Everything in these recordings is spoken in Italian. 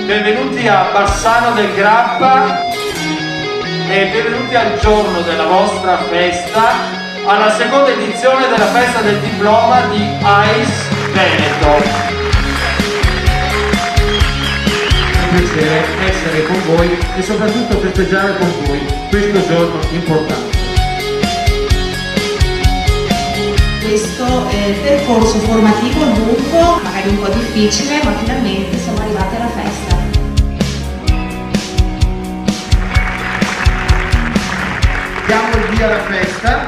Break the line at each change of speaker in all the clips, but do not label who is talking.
benvenuti a Bassano del Grappa e benvenuti al giorno della vostra festa, alla seconda edizione della festa del diploma di AIS Veneto.
È un piacere essere con voi e soprattutto festeggiare con voi questo giorno importante.
Questo percorso formativo lungo, magari un po' difficile, ma finalmente siamo arrivati alla festa.
Diamo il via alla festa.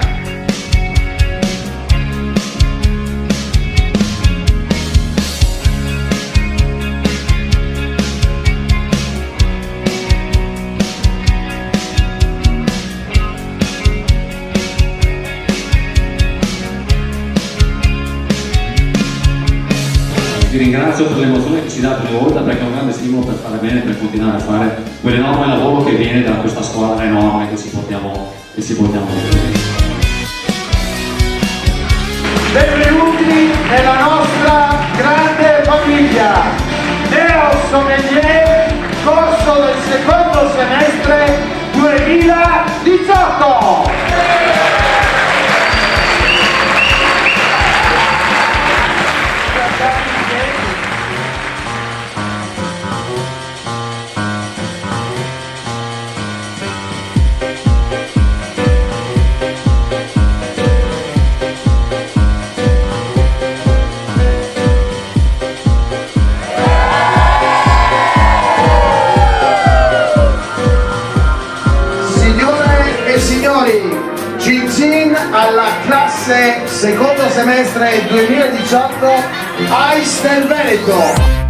Vi ringrazio per l'emozione che ci date ogni volta, perché è un grande stimolo per fare bene, per continuare a fare quell'enorme lavoro che viene da questa squadra enorme che ci portiamo dietro.
Benvenuti nella nostra grande famiglia. Neo Sommelier, corso del secondo semestre 2018.
Signore e signori, Cin alla classe secondo semestre 2018 AIS del Veneto.